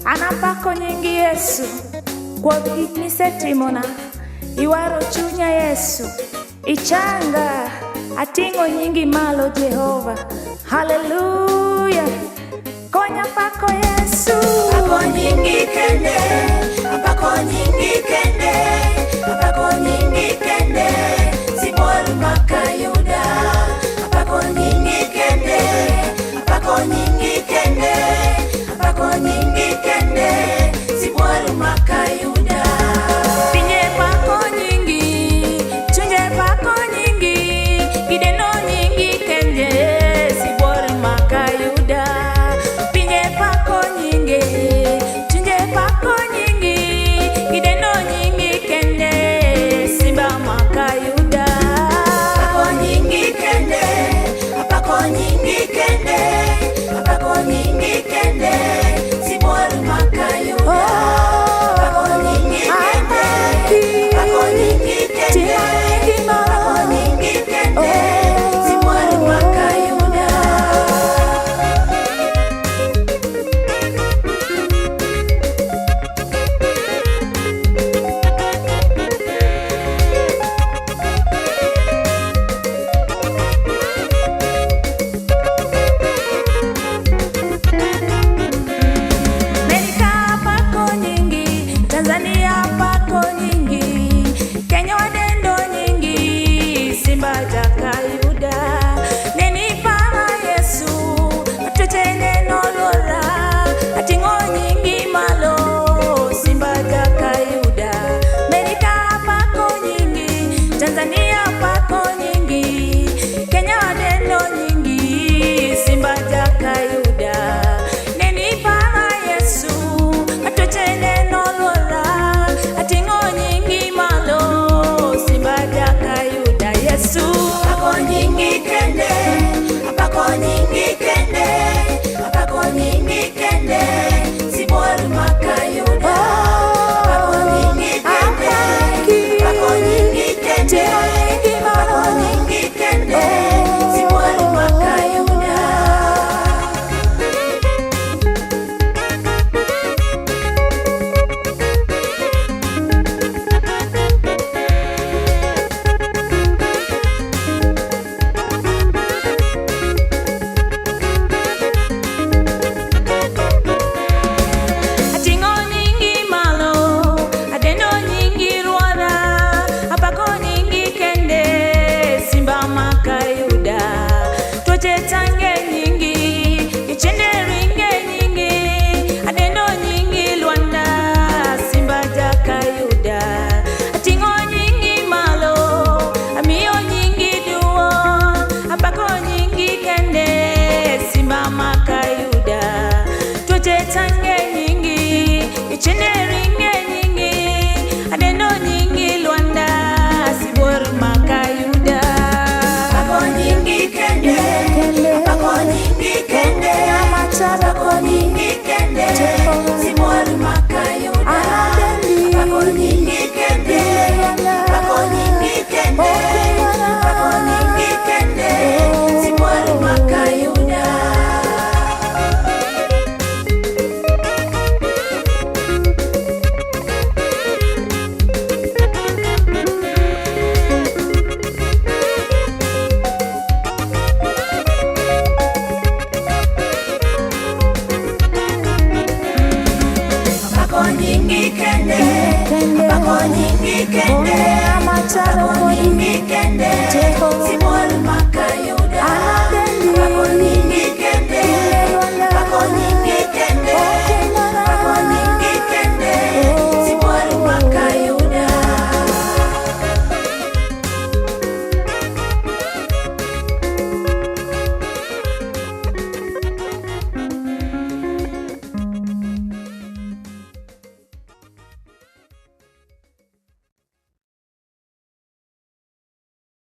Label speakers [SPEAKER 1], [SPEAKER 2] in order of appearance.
[SPEAKER 1] Anapako nyingi Yesu kwa gik setimona. Iwaro chunya Yesu ichanga, ating'o nyingi malo Jehova. Haleluya, konya pako Yesu.
[SPEAKER 2] Apako nyingi kende, apako nyingi kende, apako nyingi kende, Sibor Makayuda. Apako nyingi kende, apako nyingi kende, apako nyingi kende, Sibor Makayuda.
[SPEAKER 1] Pinye pako nyingi, chunje pako nyingi, gideno nyingi kende, Sibor Makayuda. Pinye pako nyingi, chunje pako nyingi, gideno nyingi kende, Simba Makayuda.
[SPEAKER 2] Apako nyingi kende, apako nyingi kende, apako nyingi kende, Sibor Makayuda. Apako nyingi kende, apako nyingi kende, apako nyingi kende, Sibor Makayuda.
[SPEAKER 1] Amerika pako nyingi, Tanzania pako nyingi, Kenya wadendo nyingi, Simba Jakayuda. Neni para Yesu, atutene nolora, ating'o nyingi malo, Simba Jakayuda. Amerika pako nyingi, Tanzania pako nyingi, Kenya wadendo nyingi, Simba Jakayuda. Neni para Yesu, atutene nolora, ating'o nyingi malo, Simba Jakayuda. Yesu
[SPEAKER 2] Apako nyingi kende, apako nyingi kende, apako nyingi kende, Sibor Makayuda. Apako nyingi kende, apako nyingi kende, apako nyingi kende, Sibor Makayuda.
[SPEAKER 1] ating'o nyingi malo, adendo nyingi ruora, apako nyingi kende, Simba Makayuda. Tuoche tange nyingi, ichende ringe nyingi, adendo nyingi Luanda, Simba Jakayuda. Ating'o nyingi malo, amiyo nyingi duo, apako nyingi kende, Simba Makayuda. Tuoche tange nyingi, ichende ringe nyingi, adendo nyingi Luanda, Sibor Makayuda.
[SPEAKER 2] Apako nyingi kende, apako nyingi kende, apako nyingi kende, Sibor Makayuda. Apako nyingi kende, apako nyingi kende, apako nyingi kende, Sibor Makayuda. Apako nyingi kende, apako nyingi kende,